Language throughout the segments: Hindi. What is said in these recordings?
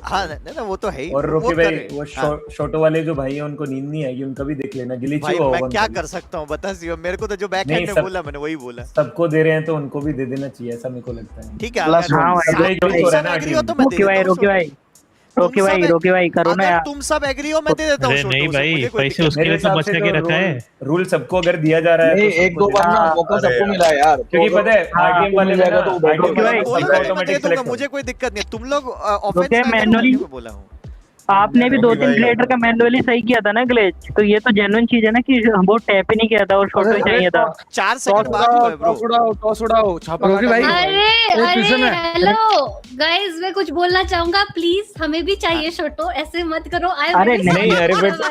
हाँ नहीं ना वो तो है ही। और रोकी भाई वो हाँ। छोटो वाले जो भाई है उनको नींद नहीं आएगी, उनका भी देख लेना, गिलीच भाई हुआ मैं होगा क्या उनका कर सकता हूँ बता शिवम, मेरे को तो जो बैक नहीं, हैंड में सब- बोला मैंने वही बोला। सबको दे रहे हैं तो उनको भी दे देना चाहिए, ऐसा मेरे को लगता है। ठीक है Plus अगर one. हाँ सब भाई, एक हो रहा है ना एग्री हो टीम। तो मैं दे रोकी देता भाई हूँ रोकी भाई रोकी भाई रोकी भाई करो ना अगर यार। तुम सब एग्री हो मैं दे देता हूँ अरे नहीं छोटू से, भाई, मुझे कोई पैसे दिक्कत उसके मेरे लिए तो हिसाब बचा से के तो रखा है। रूल सबको अगर दिया जा रहा है नहीं तो एक दो सबको बार ना हाँ, मौका अरे सबको यार। मिला है यार। क्योंकि पता है आरटीएम वाले में ना, तो आरटीएम रोकी वाले भाई, में बोला सबका मैंने, मैं दे ऑटोमेटिक दूंगा, सिलेक्ट मुझे कोई दिक्कत नहीं है। तुम लोग ऑफेंस रोके ना करो, मैनुअली मैं बोला हूँ। आपने भी दो रोकी तीन भाई। क्रिएटर का मैनुअली सही किया था ना ग्लिच, तो ये तो जेन्युइन चीज है ना कि वो टैप ही नहीं किया था और छोटो ही चाहिए था। 4 सेकंड बाद हुआ है ब्रो। टॉस उड़ाओ छापा रोकी भाई, अरे ट्यूशन अरे है। हेलो गाइस, मैं कुछ बोलना चाहूंगा प्लीज, हमें भी चाहिए छोटो, ऐसे मत करो। अरे नहीं, अरे बट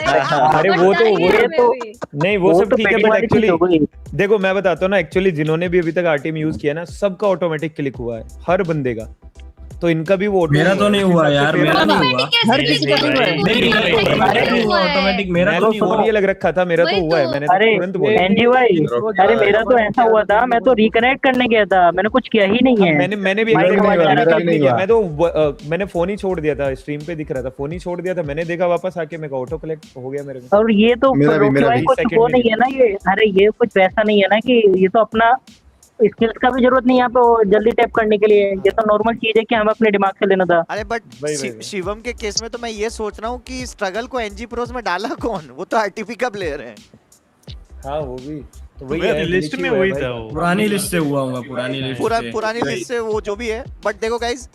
अरे वो तो नहीं वो सब ठीक है पेडिंग बट वाली चीज एक्चुअली हो गई। देखो मैं बताता हूँ ना, एक्चुअली जिन्होंने भी अभी तक आरटीएम यूज किया ना सबका ऑटोमेटिक क्लिक हुआ है, हर बंदे का, तो इनका भी वो मेरा तो नहीं हुआ यार, मेरा नहीं हुआ। हर किसी का ऑटोमेटिक मेरा मैं तो तो नहीं हुआ। फोन ही अलग रखा था, मेरा तो वही हुआ है, तो। मैंने तो अरे तुरंत बोला। एनजी भाई, अरे मेरा तो ऐसा हुआ था, मैं तो रिकनेक्ट करने गया था, मैंने कुछ किया ही नहीं है। मैंने भी भाई, exact मेरा मैंने भी भी नहीं किया, हुआ। मैं तो मैंने फोन ही छोड़ दिया था, स्ट्रीम पे दिख रहा था, फोन ही छोड़ दिया था, मैंने देखा वापस आके मेरा ऑटो कलेक्ट हो गया मेरे में। और ये तो रोकी भाई कुछ वो नहीं है ना, ये अरे ये कुछ वैसा नहीं है ना कि ये तो अपना स्किल्स का भी जरूरत नहीं है यहाँ पे वो जल्दी टैप करने के लिए, ये तो नॉर्मल चीज है कि हमें अपने दिमाग से लेना था। अरे बट भाई। शिवम के केस में तो मैं ये सोच रहा हूँ कि स्ट्रगल को एनजी प्रोस में डाला कौन, वो तो आरटीपी का प्लेयर है। हाँ वो भी तो वही मेरी है, लिस्ट glitch में ही हुआ है वही भाई। था वो। पुरानी लिस्ट से हुआ होगा, पुरानी लिस्ट से। पुरानी लिस्ट से वो जो भी है। बट देखो गाइज,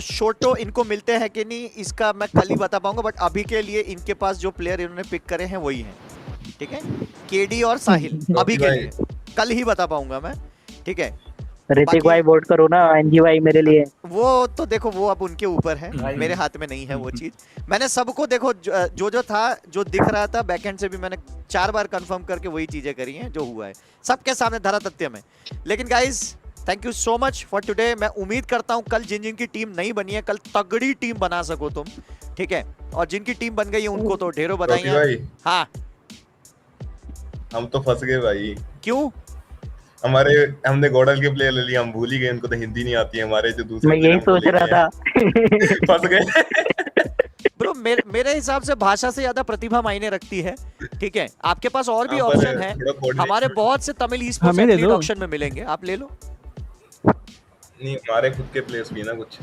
शोटो इनको मिलते हैं कि नहीं इसका मैं कल ही बता पाऊंगा, बट अभी के लिए इनके पास जो प्लेयर इन्होंने पिक करे हैं वही हैं, ठीक है, केडी और साहिल अभी के लिए, कल ही बता पाऊंगा मैं, ठीक है। ऋतिक भाई वोट करो ना एनजी भाई मेरे लिए। वो तो देखो वो अब उनके ऊपर है, मेरे हाथ में नहीं है वो चीज। मैंने सबको देखो जो था, जो दिख रहा था बैकएंड से भी मैंने 4 बार कंफर्म करके वही चीजें करी हैं जो हुआ है सबके सामने धरा तथ्य में। लेकिन guys thank you so much for today. मैं उम्मीद करता हूँ कल जिन जिनकी टीम नहीं बनी है कल तगड़ी टीम बना सको तुम, ठीक है, और जिनकी टीम बन गई है उनको तो ढेरों बधाइयां। हाँ हम तो फंस गए भाई। क्यों? हमने गॉडल के प्लेयर ले लिए, हम भूल ही गए, उनको तो हिंदी नहीं आती है, हमारे जो दूसरे मैं यही सोच रहा था। फंस गए। ब्रो मेरे हिसाब से भाषा से ज्यादा प्रतिभा मायने रखती है, ठीक है। आपके पास और भी ऑप्शन है, हमारे बहुत से तमिल ई-स्पोर्ट्स ऑप्शन में मिलेंगे, आप ले लो। नहीं हमारे खुद के प्लेयर्स भी ना कुछ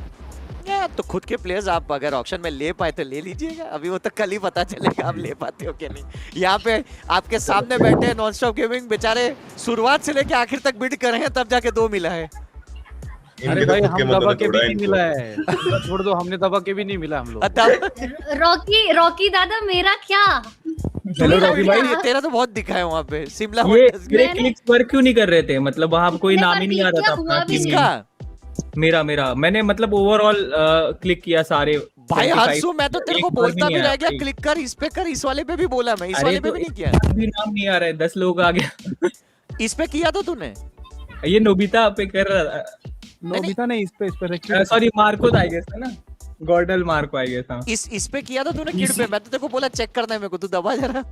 तो खुद के प्लेयर्स आप अगर ऑप्शन में ले पाए तो ले लीजिएगा, अभी वो तो कल ही पता चलेगा आप ले पाते हो कि नहीं। यहाँ पे आपके सामने बैठे हैं नॉन स्टॉप गेमिंग, बेचारे शुरुआत से लेके आखिर तक बिड कर रहे हैं, तब जाके 2 मिला है। अरे भाई हम दबा के भी नहीं मिला है, छोड़ दो, हमने दबा के भी नहीं मिला हम लोग। रॉकी दादा मेरा क्या? चलो रॉकी भाई, तेरा तो बहुत दिखा है वहाँ पे शिमला। ये क्लिक्स वर्क क्यों नहीं कर रहे थे, मतलब वहाँ कोई नाम ही नहीं आ रहा था अपना। किसका? मेरा मैंने मतलब ओवरऑल क्लिक किया सारे। भाई हंसू, मैं तो तेरे को बोलता भी रह गया क्लिक कर, इस पे कर, इस वाले पे भी बोला मैं, इस वाले पे भी नहीं किया। अभी नाम नहीं आ रहा है, 10 लोग आ गया। इस पे किया तो तूने? ये नोबिता पे कर रहा था। नोबिता नहीं, इस पे सॉरी मार्को आई गेस है ना, गॉर्डल मार्को आई गेस। हाँ इस पे किया था तूने किड पे? मैं तो तेरे को बोला चेक करना है मेरे को, तू दबा जरा।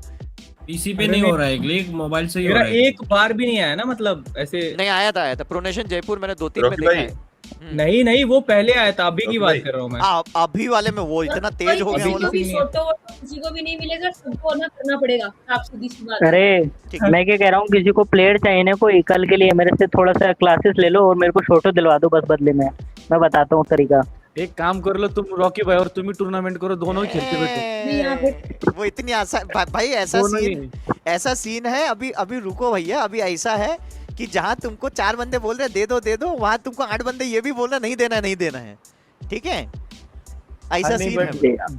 पीसी पे नहीं हो रहा है, क्लिक मोबाइल से ही हो रहा है। एक बार भी नहीं आया ना, मतलब ऐसे नहीं आया था प्रोनेशन जयपुर मैंने 2-3 में देखा है। नहीं वो पहले आया था, अभी की बात कर रहा हूँ मैं। अभी वाले में वो इतना तेज हो गया, किसी को भी नहीं मिलेगा, सबको ना करना पड़ेगा, आप सीधी सी बात। अरे मैं क्या कह रहा हूँ, किसी को प्लेयर चाहिए ना कोई कल के लिए, मेरे से थोड़ा सा क्लासेस ले लो और मेरे को छोटो दिलवा दो बस बदले में, मैं बताता हूँ तरीका। एक काम कर लो तुम रॉकी भाई, और तुम ही टूर्नामेंट करो, दोनों ही खेलते बैठो। वो इतनी आसान भाई, ऐसा सीन है। अभी रुको भैया, अभी ऐसा है कि जहां तुमको 4 बंदे बोल रहे दे दो, वहां तुमको 8 बंदे ये भी बोल रहे नहीं देना है, ठीक है, ऐसा सीन है।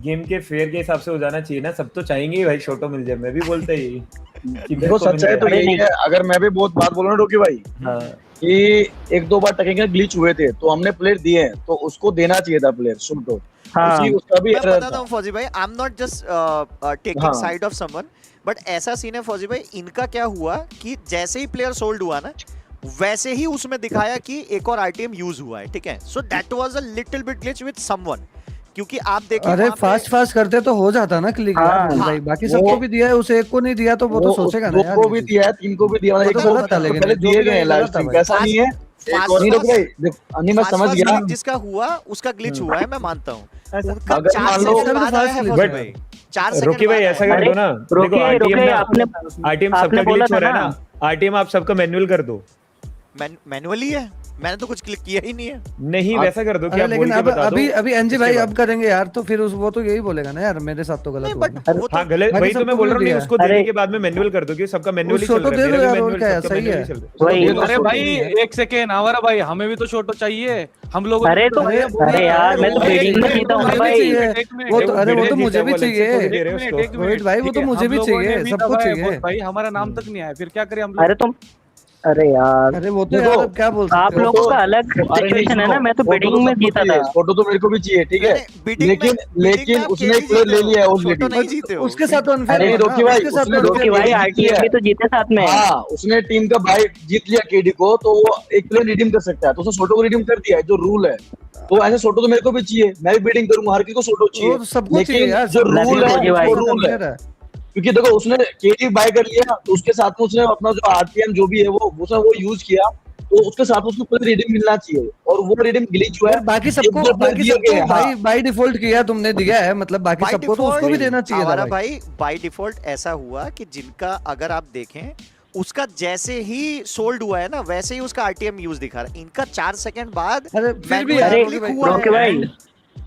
गेम के फेयर के हिसाब से हो जाना चाहिए ना, सब तो चाहेंगे ही भाई छोटो मिल जाए, मैं भी बोलता ही देखो सच्चाई तो यही है। अगर मैं भी बहुत बात बोलूं ना रोकी भाई, कि 1-2 बार टेक्निकल ग्लिच हुए थे तो हमने प्लेयर दिए हैं, तो उसको देना चाहिए था प्लेयर शोटो। उसका भी मैं बताता हूं फौजी भाई, I am not just taking side of someone, but ऐसा सीन है फौजी भाई, इनका क्या हुआ कि जैसे ही प्लेयर सोल्ड हुआ ना, वैसे ही उसमें दिखाया कि एक और आरटीएम यूज हुआ है, ठीक है। So that was a little bit glitch with someone, क्योंकि आप देखिए अरे फास्ट करते तो हो जाता ना क्लिक भाई, बाकी सबको भी दिया है, उसे एक को नहीं दिया तो वो तो सोचेगा ना यार। 2 को भी दिया है, 3 को भी दिया है, एक गलत था, लेकिन पहले दिए गए हैं लाइव स्ट्रीम, ऐसा नहीं है नहीं रोकी भाई देखो, नहीं मैं समझ गया। जिसका हुआ उसका ग्लिच हुआ है, मैं मानता हूँ। उनका अगर 4 मान लो- सेकंड बाद आया है फौजी But- भाई, 4 सेकंड रोकी भाई बाद ऐसा आया है। कर दो ना, देखो रोकिए आरटीएम आपने सबका बोला ग्लिच हो था रहा है ना। ना, आरटीएम आप सबका मैनुअल कर दो। मैनुअली है, मैंने तो कुछ क्लिक किया ही नहीं है। नहीं वैसा कर दो कि अरे आप बोल लेकिन के अब बता दो। अभी अभी एनजी भाई उसके अब करेंगे यार, तो फिर वो तो यही बोलेगा ना यार मेरे साथ तो गलत नहीं हुआ बट ना। वो हाँ तो गलत, बाकी वही तो मैं सबको बोल रहा हूँ, दिया नहीं है। उसको देने अरे- के बाद में मैनुअल कर दो कि सबका मैनुअली उसको चल तो रहा है, दे दो मेरा भी यार, और मैनुअल क्या है, सबका सही है। मैनुअली चल रहा वही अरे भाई एक सेकेंड, हमारा भाई हमें भी तो छोटो चाहिए, हम लोग। अरे तो अरे यार मैं तो बिल्डिंग में जीता हूँ मुझे भी भाई। चाहिए। वो तो अरे वो तो मुझे भी चाहिए रोहित रोहित भाई, वो तो मुझे भी चाहिए, सबको चाहिए भाई, हमारा नाम तक नहीं आया, फिर क्या करें हम लोग? अरे तुम अरे यार अरे वो तो देखो, यार अब क्या बोल आप सकते हो। लोगों का अलग सिचुएशन है ना, मैं तो बिल्डिंग में जीता था। फोटो तो मेरे को भी चाहिए, ठीक है, लेकिन उसने एक प्लेयर ले लिया है उस छोटो नहीं मीटिंग। जीते हो उसके साथ तो unfair अरे है ना, रोकी भाई, उसके साथ उसने तो रोकी रोकी unfair भाई है। आरटीएम भी तो जीते साथ में। हाँ, उसने टीम का भाई जीत लिया केडी को, तो वो एक प्लेयर रिडीम कर सकता है, तो उसने सोटो को रिडीम कर दिया है, जो रूल है। तो ऐसे सोटो तो मेरे को भी चाहिए, मैं भी बिडिंग करूंगा, हर किसी को सोटो चाहिए, वो सबको चाहिए लेकिन यार, जो सब रूल है फौजी भाई। वो रूल है। unfair है। क्योंकि देखो उसने केडी बाय कर लिया, तो उसके साथ में उसने अपना जो आरटीएम जो भी है वो यूज किया, तो उसके साथ उसको कोई रिडीम मिलना चाहिए, और वो रिडीम ग्लिच हुआ और है। बाकी एक सबको दो player दिए गए हैं, भाई बाय डिफॉल्ट किया तुमने, दिया है मतलब, बाकी By सबको तो उसको भी default, देना चाहिए था हमारा भाई। भाई बाय डिफॉल्ट ऐसा हुआ कि जिनका अगर आप देखें उसका जैसे ही सोल्ड हुआ है ना, वैसे ही उसका आरटीएम यूज दिखा रहा है। इनका 4 सेकंड बाद अरे फिर भी manual यार अरे click हुआ रोके है। भाई,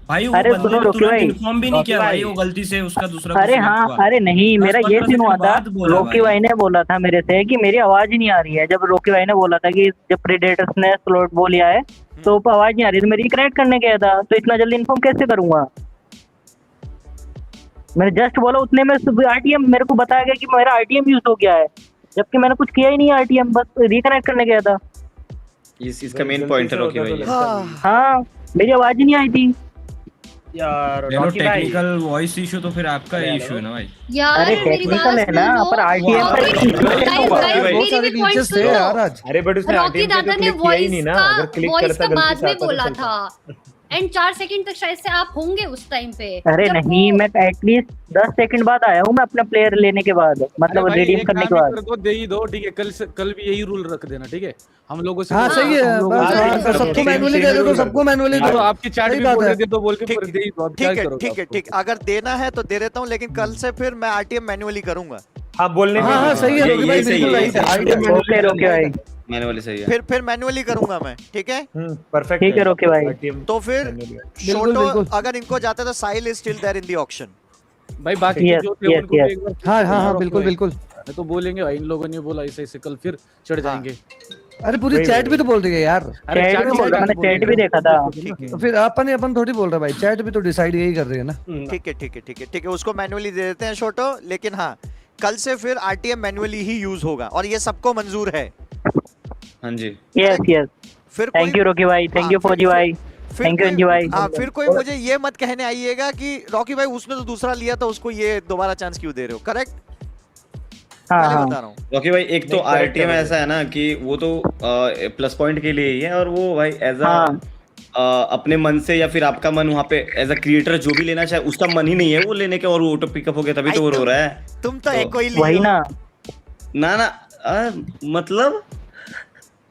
भाई वो अरे बंदे सुनो ने रोकी तुरंत भाई। इन्फॉर्म भी नहीं रोकी किया भाई, भाई। वो गलती से उसका दूसरा अरे कुछ हाँ, हुआ। अरे नहीं, मेरा ये 10-15 सीन हुआ सेकंड था। बाद बोला रोकी भाई। भाई ने बोला था मेरे से कि मेरी आवाज ही नहीं आ रही है। जब रोकी भाई ने बोला था कि जब प्रेडेटर्स ने स्लॉट बॉल लिया है तो आवाज नहीं आ रही, तो मेरी कनेक्ट करने गया था, तो इतना जल्दी इन्फॉर्म कैसे करूंगा? मैंने जस्ट बोला, उतने में आरटीएम मेरे को बताया गया कि मेरा आरटीएम यूज हो गया है, जबकि मैंने कुछ किया ही नहीं आरटीएम, बस रिकनेक्ट करने गया था। इसका मेन पॉइंट है रोकी भाई। हाँ, मेरी आवाज ही नहीं आई थी यार टेक्निकल वॉइस इशू तो फिर आपका इशू है ना भाई। यार अरे मेरी टेक्निकल बात है ना, सुनो। पर आरटीएम बहुत सारे मेरी भी पॉइंट glitches थे यार आज। अरे बट उसने रॉकी आरटीएम पे दादा तो ने क्लिक किया ही वॉइस नहीं ना, अगर क्लिक वॉइस करता का गलती बाद से में आता तो बोला चलता। था, एंड 4 सेकंड तक शायद से आप होंगे उस टाइम पे। अरे जब नहीं, वो- मैं एटलीस्ट 10 सेकंड बाद आया हूँ मैं अपना प्लेयर लेने के बाद, मतलब रिडीम करने के बाद। दे ही दो, ठीक है, कल भी यही रूल रख देना, ठीक है, हम लोगों से। हाँ सही है, हम लोगों बस से- हाँ, तो सबको मैनुअली दे दो, तो सबको मैनुअली तो दो। आपकी चैट सही भी बात बोल है। रहे थे तो बोल के ठीक- फिर दे ही दो, अब क्या ठीक है करोगे ठीक है आप? ठीक, अगर देना है तो दे देता हूँ, लेकिन कल से फिर मैं आरटीएम मैनुअली करूंगा। हाँ बोलने हाँ हाँ सही है ये- रोकी भाई, ये सही बिल्कुल है, राइट है। ये सही आरटीएम ओके रोके भाई, मैंने वाली सही है। फिर मैनुअली करूंगा मैं, ठीक है। परफेक्ट ठीक है रोके भाई। तो फिर बिल्कुल, छोटो बिल्कुल। अगर इनको जाता तो Sahil is still there in the auction. भाई बाकी Yes, जो थे yes, उनको yes. भी एक बार हाँ हाँ हाँ रोक बिल्कुल लो। बिल्कुल। मैं तो बोलेंगे भाई, इन लोगों ने बोला ऐसे ऐसे, कल फिर चढ़ जाएंगे। अरे पूरी चैट भी तो बोल रही है यार। अरे चैट chat भी में बोल रहा, मैंने बोल चैट रहे भी हैं। देखा था। ठीक है तो फिर अपन थोड़ी बोल रहा भाई, चैट भी तो डिसाइड यही कर रही है ना। ठीक है ठीक है ठीक है ठीक है, उसको मैनुअली दे देते हैं छोटो, लेकिन हाँ कल से फिर आरटीएम मैनुअली ही यूज होगा और ये सबको मंजूर है। हाँ जी। यस यस, फिर थैंक यू रोकी भाई, थैंक यू फौजी भाई, थैंक यू अंजी भाई। हाँ फिर कोई मुझे ये मत कहने आइएगा कि रॉकी भाई उसने तो दूसरा लिया था, उसको ये दोबारा चांस क्यों दे रहे हो। करेक्ट, हाँ पहले हाँ बता रहा हूँ। रोकी भाई एक तो नहीं, correct आरटीएम है ऐसा है ना कि वो तो प्लस पॉइंट के लिए ही है, और वो भाई एज हाँ। अपने मन से या फिर आपका मन वहाँ पे एज अ क्रिएटर जो भी लेना चाहे उसका मन ही नहीं है वो लेने के, और वो ऑटो पिकअप हो गया तभी तो वो रो रहा है। तुम तो एक कोई वही लियो। ना, ना ना मतलब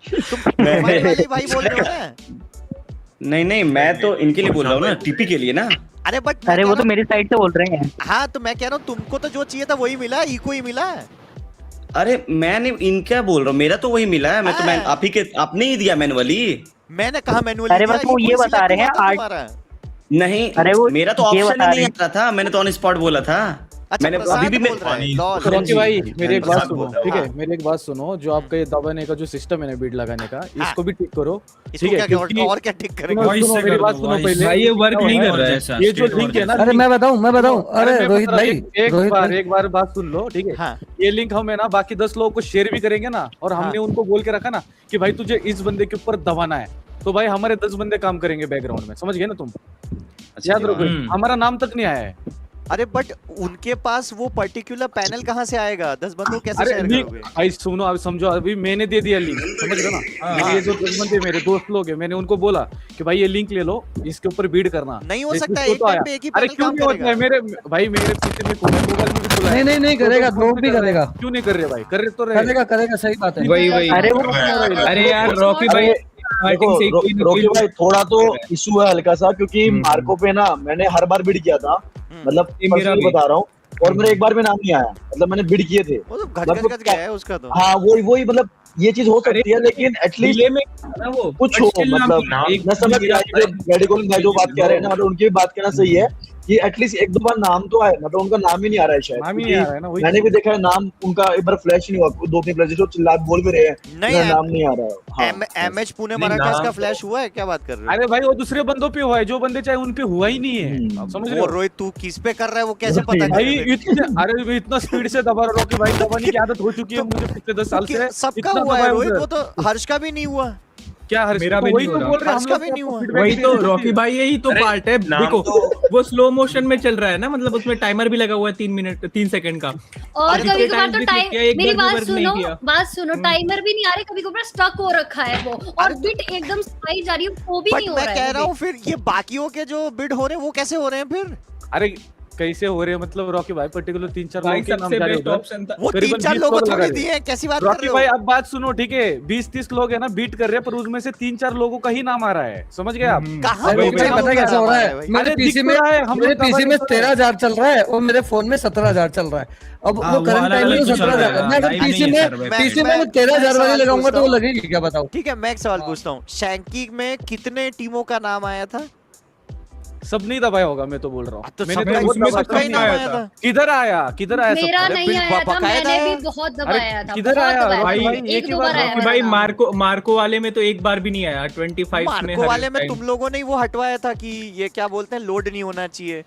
तुम्हारे वाले भाई बोल रहे हो ना। नहीं नहीं, मैं तो इनके लिए बोल रहा हूँ ना, टीपी के लिए ना। अरे बट अरे वो तो मेरी साइड से बोल रहे हैं। हाँ तो मैं कह रहा हूँ तुमको तो जो चाहिए था वही मिला, इको ही मिला है। अरे मैंने इनका बोल रहा हूँ, मेरा तो वही मिला है। मैं तो मैं आप ही के आपने ही दिया मैनुअली। मैंने कहा मैनुअली। अरे बस वो ये बता रहे हैं नहीं अरे वो मेरा तो ये ऑप्शन बता ही नहीं रहे आ रहा था, मैंने तो ऑन स्पॉट बोला था। अच्छा मैंने प्रसाद अभी भी बोल रहा है। लॉल। तो रॉकी भाई मेरी एक बात प्रसाद सुनो, बोल रहा ठीक हूँ। है, मेरी एक बात सुनो, जो आपका ये दबाने का जो सिस्टम है ना बीट लगाने का, इसको भी ठीक करो, इसको ठीक है, क्या क्योंकि और क्या ठीक करेंगे। सुनो, सुनो, मेरी बात सुनो पहले। भाई ये वर्क नहीं कर रहा है, ये जो लिंक है ना, अरे मैं बताऊं अरे अरे मैं रोहित बता रहा भाई, हूँ, रोहित भाई एक बार बात सुन लो, ठीक है। हाँ ये लिंक हम है ना बाकी 10 लोगों को शेयर भी करेंगे ना, और हमने उनको बोल के रखा ना कि भाई तुझे इस बंदे के ऊपर दबाना है, तो भाई हमारे 10 बंदे काम करेंगे बैकग्राउंड में, समझ गए ना तुम। याद रखो, हमारा नाम तक नहीं आया है। अरे बट उनके पास वो पर्टिकुलर पैनल कहाँ से आएगा? 10 बंदों को कैसे अरे शेयर लिंक, करोगे? भाई सुनो, अभी समझो, अभी मैंने दे दिया लिंक, समझ रहे हो ना। ये जो 10 बंदे मेरे दोस्त लोग हैं, मैंने उनको बोला कि भाई ये लिंक ले लो, इसके ऊपर बीड करना। नहीं हो जैसे सकता इसको एक तो टाइम आया। पे एक ही अरे पैनल क्यों काम नहीं होता है? करेगा। मेरे भाई मेरे पीछे में मोबाइल में भी खुला है। नहीं करेगा, ड्रॉप भी करेगा, क्यों नहीं कर रहे भाई? कर रहे तो रहे। करेगा सही बात है। वही अरे वो अरे यार रॉकी भाई देखो रोकी भाई थोड़ा तो इशू है हल्का सा, क्योंकि मार्को पे ना मैंने हर बार बिड किया था, मतलब पर्सनली बता रहा हूँ, और मेरा एक बार भी नाम नहीं आया, मतलब मैंने बिड किए थे। वो तो घट गया है उसका तो। हाँ वही मतलब ये चीज हो सकती है, लेकिन एटलीस्ट वो कुछ हो, मतलब मैं समझ गया मेडिकल भाई जो बात कह रहे हैं ना, मतलब उनकी बात कहना सही है कि एटलीस्ट एक दो बार नाम तो आए, मतलब उनका नाम ही नहीं आ रहा है शायद, नाम ही नहीं आ रहा है ना, वही मैंने भी देखा है नाम उनका एक बार फ्लैश नहीं हुआ, 2-3 फ्लैश जो चिल्ला बोल भी रहे हैं, नहीं नाम नहीं आ रहा है। एमएच पुणे मराठास का फ्लैश हुआ है, क्या बात कर रहे हो? अरे भाई वो दूसरे बंदों पे हुआ है, जो बंदे चाहे उन पे हुआ ही नहीं है, आप समझ रहे वो हो? रोहित तू किस पे कर रहा है वो कैसे पता भाई चलेगा? अरे इतना स्पीड से दबा रहा हूँ कि भाई दबाने की आदत हो चुकी है मुझे पिछले 10 साल से। सबका इतना हुआ है दबाया रोहित, उधर। वो तो हर्ष का भी नहीं हुआ। क्या हर्ष? मेरा तो भी वही नहीं तो हो बोल रहे हैं, हर्ष हम का लोग भी नहीं हुआ। feedback वही दे तो रहे हैं। रॉकी भाई यही तो पार्ट है, देखो वो स्लो मोशन में चल रहा है ना, मतलब उसमें टाइमर भी लगा हुआ है 3 सेकंड का। और जितने कभी कभार times तो भी टाइम, click किया, एक मेरी बार भी बात work नहीं सुनो, किया। बात सुनो, टाइमर भी नहीं आ रहा, कभी कभार स्टक हो रखा है वो, और बिट एकदम स्पाई जा रही है, वो भी बट नहीं हो मैं रहा कह है रहा हूँ फिर ये बाकियों के जो बिड हो रहे हैं वो कैसे हो रहे हैं फिर? अरे कैसे हो रहे हैं, मतलब रॉकी भाई पर्टिकुलर 3-4 भाई लोगों के नाम सबसे जा रहे बेस्ट हैं। ऑप्शन था। वो करीबन 3-4 20 लोगों को लोग लगा थोड़ी रहे दिए हैं, कैसी बात कर रॉकी रहे भाई हो? अब बात सुनो ठीक है, 20-30 लोग है ना बीट कर रहे हैं, पर उसमें से 3-4 लोगों का ही नाम आ रहा है, समझ गए आप? कहाँ अरे पे भाई लोगों पता का कैसा हो नाम रहा आ है, भाई? मेरे अरे पीसी दिख में तो रहा है, हम मेरे लोग पीसी में दबा 13,000 चल रहा है और मेरे फोन में 17,000 चल रहा है। अब हाँ, वो वो करंट टाइम में अलग-अलग चल 17,000 रहा है, मैं अगर लाइव पीसी नहीं है में सर, पीसी में मैं- मैं 13,000 वाली सवाल लगाऊंगा तो वो पूछता हूँ। लगेगी क्या, बताओ? ठीक है, मैं एक सवाल पूछता हूँ, शैंकी में कितने टीमों का नाम आया था? सब नहीं दबाया होगा, मैं तो बोल रहा हूँ। तो मैंने सबका तो बहुत उसमें दबाया। सबका ही नाम आया था। किधर आया मेरा सबका? नहीं बिल आया था, बकायदा मैंने है। भी बहुत दबाया था, किधर बहुत आया? दबाया भाई, था, एक एक ही दो बार बार आया रॉकी मेरा भाई नाम। मार्को वाले में तो एक बार भी नहीं आया, 25 में मार्को हर वाले में time। तुम लोगों ने वो हटवाया था कि ये क्या बोलते हैं, लोड नहीं होना चाहिए।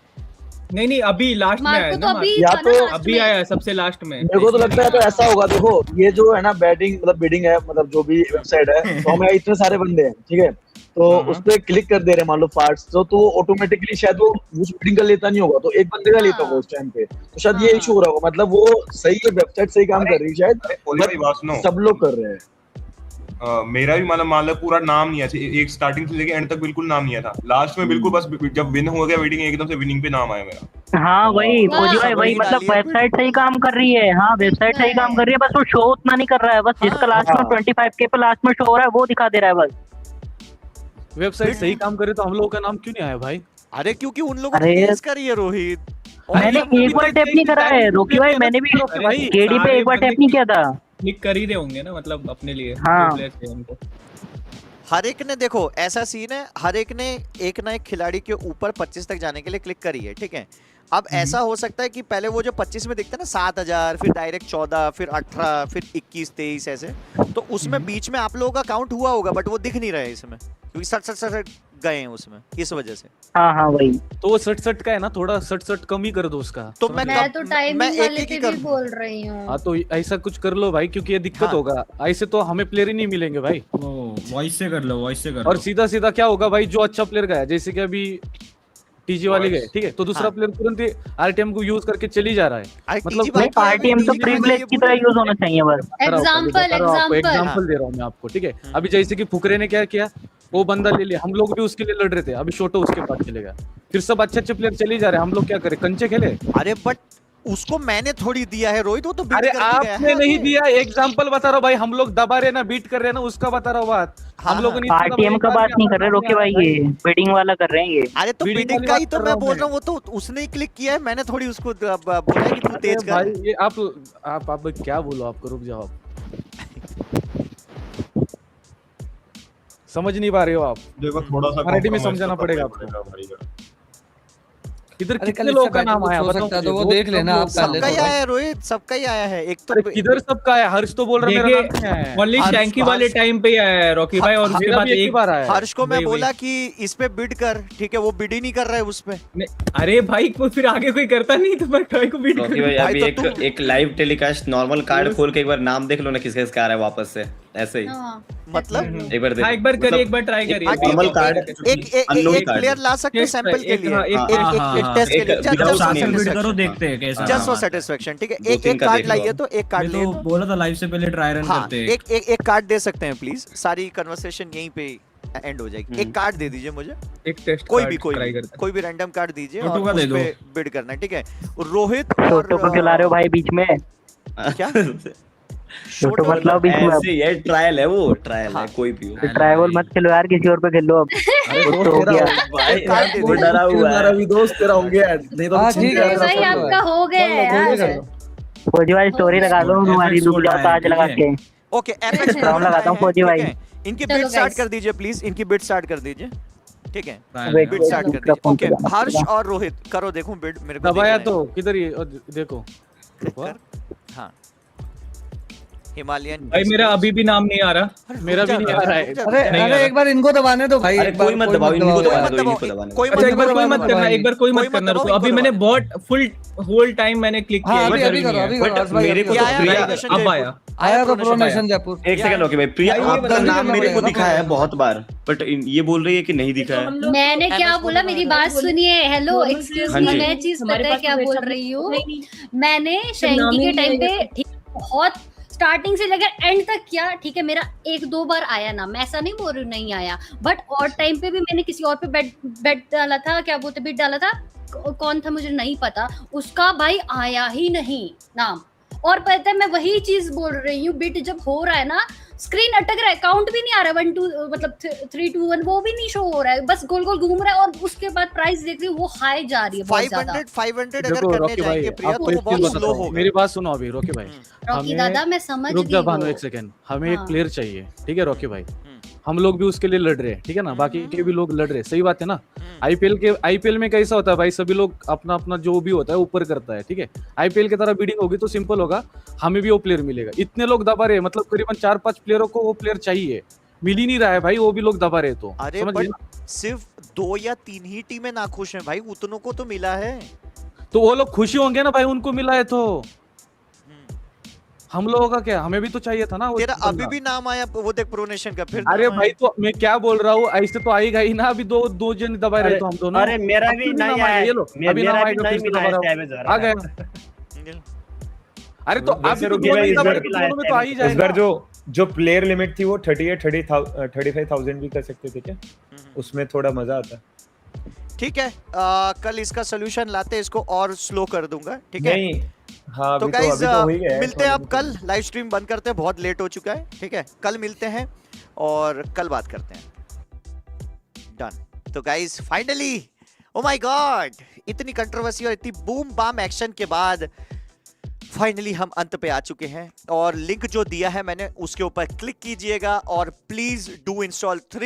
नहीं अभी लास्ट में आया मार्को तो ना, अभी या था ना तो लास्ट अभी में। आया है सबसे लास्ट में। मेरे को तो लगता है तो ऐसा होगा, देखो ये जो है ना बैटिंग मतलब बिडिंग है, मतलब जो भी वेबसाइट है, तो हमें इतने सारे बंदे हैं, ठीक है, तो उस पे क्लिक कर दे रहे हैं मान लो पार्ट्स, तो ऑटोमेटिकली शायद वो उस बिडिंग का लेता नहीं होगा, तो एक बंदे का लेता होगा उस टाइम पे, तो शायद ये इशू हो रहा होगा, मतलब वो सही है, वेबसाइट सही काम कर रही है शायद, भाई बात सुनो, सब लोग कर रहे हैं। मेरा भी मतलब मान लो पूरा नाम नहीं आया, एक स्टार्टिंग से लेके एंड तक बिल्कुल नाम नहीं आया था, लास्ट में बिल्कुल बस जब विन हो गया वेटिंग एकदम से विनिंग पे नाम आया मेरा। हाँ वही वाह। फौजी भाई, वही वही मतलब डालिए फिर। वेबसाइट सही काम कर रही है, हाँ वेबसाइट सही काम कर रही है, बस वो शो उतना नहीं कर रहा है, बस जिसका लास्ट में 25K पे लास्ट में शो हो रहा है वो दिखा दे रहा है बस। वेबसाइट सही काम करे तो हम लोगों का नाम क्यों नहीं आया भाई? अरे क्योंकि उन लोगों अरे ने तेज करी है रोहित। और मैंने एक बार टैप नहीं करा है रोकी भाई, मैंने भी भाई, केडी पे एक बार टैप नहीं किया था। क्लिक कर ही रहे होंगे ना, मतलब अपने लिए हाँ। जो players थे उनको। हर एक ने देखो ऐसा सीन है, हर एक ने एक ना एक खिलाड़ी के ऊपर 25 तक जाने के लिए क्लिक करी है, ठीक है। अब ऐसा हो सकता है कि पहले वो जो 25 में दिखता है ना 7,000, फिर डायरेक्ट 14, फिर 18, फिर 21, 23 ऐसे, तो उसमें बीच में आप लोगों का काउंट हुआ होगा, बट वो दिख नहीं रहा है इसमें, क्योंकि 60 गए हैं उसमें, इस वजह से। हाँ वही तो वो 60 का है ना, थोड़ा 60 कम ही कर दो उसका। तो समझ मैं गए? मैं तो टाइमिंग मैं वाले एक पे ही भी कर बोल रही हूँ। हाँ तो ऐसा कुछ कर लो भाई, क्योंकि ये दिक्कत हाँ। होगा, ऐसे तो हमें प्लेयर ही नहीं मिलेंगे भाई। वॉइस से कर लो, वॉइस से कर और लो। सीधा सीधा क्या होगा भाई, जो अच्छा प्लेयर गया, जैसे कि अभी टीजी वाले गए, ठीक है, तो दूसरा हाँ। प्लेयर तुरंत ही आरटीएम को यूज करके चली जा रहा है। अरे मतलब TG भाई तो आरटीएम तो TG फ्री वाले प्लेस ये की बोल तरह यूज होना चाहिए बस। एग्जाम्पल एग्जाम्पल दे रहा हूँ मैं आपको, ठीक है। अभी जैसे कि फुकरे ने क्या किया, वो बंदा ले लिया, हम लोग भी उसके लिए लड़ रहे थे, अभी शोटो उसके पास चले गया, फिर सब अच्छे प्लेयर चले जा रहे हैं, हम लोग क्या करें, कंचे खेले? अरे बट उसको मैंने थोड़ी दिया है रोहित, वो तो बीट अरे करके गया है आपने नहीं आगे। दिया, एग्जांपल बता रहा हूँ भाई, हम लोग दबा रहे ना, बीट कर रहे हैं ना, उसका बता रहा हूँ बात। हाँ, हम लोगों ने आरटीएम का बात नहीं कर रहे रोके भाई, ये बिडिंग वाला कर रहे हैं ये। अरे तो Bidding बिडिंग वाली का ही बात तो कर मैं रहा हूँ बोल मैं। रहा हूँ, वो तो उसने ही क्लिक किया है, मैंने थोड़ी उसको बोला है कि तू तेज कर। भाई ये आप क्या बोलो, आपको रुक जाओ, आप समझ नहीं पा रहे हो आप, देखो थोड़ा सा मराठी में compromise समझाना तो पड़ेगा करना आपको। भाई। इधर अरे कितने कल लोगों इससे का नाम better आया कुछ हो बताओ सकता है, मुझे, तो वो बहुत देख कम लेना लोग- आप पहले सबका ही थोड़ा। आया है रोहित, सबका ही आया है। एक तो अरे किधर सबका आया, हर्ष तो बोल रहा है मेरा नाम नहीं आया है। ओनली हर्ष- शैंकी वाले हर्ष- टाइम पे ही आया है रॉकी भाई, और उसके मेरा बाद भी एक ही एक बार आया है। हर्ष को मैं वही- बोला कि इस पे बिड कर, ठीक है, वो बिड ही नहीं कर रहा है उस पे। अरे भाई कोई फिर आगे कोई करता नहीं, तो मैं काय को बीट रॉकी करूं? भाई भाई अभी तो एक लाइव टेलीकास्ट नॉर्मल कार्ड खोल के एक बार नाम देख लो ना, किसका किसका आ रहा है वापस से, ऐसे ही मतलब एक बार हाँ देखो। एक बार करिए, एक बार ट्राई करिए। हाँ, normal card, unknown एक card। प्लेयर ला सकते हैं Test सैंपल के एक- लिए, हाँ, एक- एक टेस्ट के एक लिए, without just for name। satisfaction। देखते हैं कैसा जस्ट फॉर सेटिस्फेक्शन, ठीक है। दो एक तीन का कार्ड देख लो। लाइए, तो एक कार्ड लिए, बोला था लाइव से पहले ट्राई रन हाँ एक कार्ड दे सकते हैं प्लीज, सारी कन्वर्सेशन यहीं पे एंड हो जाएगी। एक कार्ड दे दीजिए मुझे, एक टेस्ट कोई भी रैंडम कार्ड दीजिए और छोटू का उस दे दो। पे बिड करना है, ठीक है। रोहित और छोटो को खिला रहे हो भाई बीच में। क्या तो मतलब ऐसे ये ट्रायल है, वो ट्रायल है, कोई भी हो। ट्राइवल मत खेलो यार, किसी और पे खेलो अब। तो हो गया। भाई वो डरा हुआ है। भी दोस्त तेरा हो गया नहीं तो हाँ ठीक है भाई आपका हो गया है यार। फौजी भाई स्टोरी लगा दो तुम्हारी, रुक जाओ ताज लगा के। ओके एपेक्स राउंड लगाता हूँ फौजी भाई। इनकी चलो बिट स्टार्ट guys। कर दीजिए प्लीज, इनकी बिट स्टार्ट कर दीजिए, ठीक है? वेट, बिट स्टार्ट कर वेट, दीजिए। ओके वेट, हर्ष और रोहित करो, देखो बिट मेरे को दबाया देखना तो किधर ही देखो है। हाँ हिमालयन भाई मेरा अभी भी नाम नहीं आ रहा। अरे मेरा भी नहीं आ रहा है। अरे नहीं अरे आ एक बार इनको दबाने दो भाई, अरे एक बार कोई मत दबाओ, इनको दबाने दो, इनको कोई दबाने कोई दो। अच्छा एक बार कोई दबाओ, मत करना, दबाओ। एक बार कोई कोई मत मत करना, दबाओ, रुको। अभी इनको मैंने दबाओ। बहुत फुल होल टाइम मैंने क्लिक हाँ किया, अभी इधर अभी भी करो, नहीं अभी है। करो हर्ष भाई, मेरे अभी को करो। तो आया, प्रिया आया, अब आया। आया तो प्रोनेशन प्रोनेशन जयपुर। एक सेकंड, ओके भाई। प्रिया भाई, ये आपका जल्दी नाम करना मेरे को पड़ेगा, दिखा है जल्दी। बहुत बार, बट ये बोल रही है कि नहीं दिखा है। मैंने क्या बोला, मेरी बात सुनिए। हेलो एक्सक्यूज हाँ मी, जी। मैं चीज पता है क्या बोल रही हूँ। मैंने शैंकी के टाइम पे ठीक बहुत स्टार्टिंग से लेकर एंड तक किया, ठीक है? मेरा एक दो बार आया ना, मैं ऐसा नहीं बोल रही हूँ नहीं आया, बट और टाइम पे भी मैंने किसी और पे बेट डाला था, क्या बोलते बिट डाला था, कौन था मुझे नहीं पता, उसका भाई आया ही नहीं नाम। और पता है मैं वही चीज बोल रही हूँ, बिट जब हो रहा है ना स्क्रीन अटक रहा है, काउंट भी नहीं आ रहा है, 1 2 मतलब 3 2 1 वो भी नहीं शो हो रहा है, बस गोल गोल घूम रहा है। और उसके बाद प्राइस देख रही हूँ वो हाई जा रही है बहुत ज्यादा। 500 अगर देखो करने रॉकी भाई, जाएंगे प्रिया आपको तो वो एक चीज बहुत स्लो बताता हूँ, होगा। मेरी बात सुनो अभी रॉकी भाई। रॉकी हमें- दादा मैं समझ रुक जा गई भानु वो। एक सेकंड, हमें एक हाँ। प्लेयर चाहिए, ठीक है रॉकी भाई? हम लोग भी उसके लिए लड़ रहे हैं, ठीक है ना? बाकी के भी लोग लड़ रहे हैं, सही बात है ना? आईपीएल में कैसा होता है भाई, सभी लोग अपना अपना जो भी होता है ऊपर करता है, ठीक है? आईपीएल की तरह बिडिंग होगी तो सिंपल होगा, हमें भी वो प्लेयर मिलेगा। इतने लोग दबा रहे हैं, मतलब करीबन 4-5 प्लेयरों को वो प्लेयर चाहिए, मिल ही नहीं रहा है भाई, वो भी लोग दबा रहे तो अरे समझ गए बट ना? सिर्फ 2 या 3 ही टीमें नाखुश हैं भाई, उतनों को तो मिला है। तो वो लोग खुशी होंगे ना भाई, उनको मिला है तो। हम लोगों का क्या, हमें भी तो चाहिए था ना वो तेरा बंदा। अभी भी नाम आया, वो देख प्रोनेशन का फिर अरे नाम भाई आया। तो मैं क्या बोल रहा हूँ, ऐसे तो आएगा ही ना। अभी दो जन दबा रहे तो हम दोनों। अरे मेरा अब भी क्यों नहीं नाम आया? आया, ये लो, अभी नाम मेरा भी आएगा, नहीं फिर से मिला दबा है रहा हूँ। डैमेज हो आ रहा है। गया। अरे तो वैसे अभी तो रुकिए दोनों भाई, ही इस दबा बार- रहे तो दोनों में तो आ ही इस जाएगा। बार जो प्लेयर लिमिट थी वो 35,000 भी कर सकते थे क्या? उसमें थोड़ा मजा आता। ठीक है, कल इसका सोल्यूशन लाते, इसको और स्लो कर दूंगा, ठीक है? नहीं हाँ तो अभी गाइस अभी तो हो ही गया है, मिलते हैं थोड़ा अब कल। लाइव स्ट्रीम बंद करते हैं, बहुत लेट हो चुका है, ठीक है? कल मिलते हैं और कल बात करते हैं। डन। तो guys finally, oh my God, इतनी कंट्रोवर्सी और इतनी बूम बाम एक्शन के बाद फाइनली हम अंत पे आ चुके हैं। और लिंक जो दिया है मैंने उसके ऊपर क्लिक कीजिएगा और प्लीज डू इंस्टॉल थ्रिल।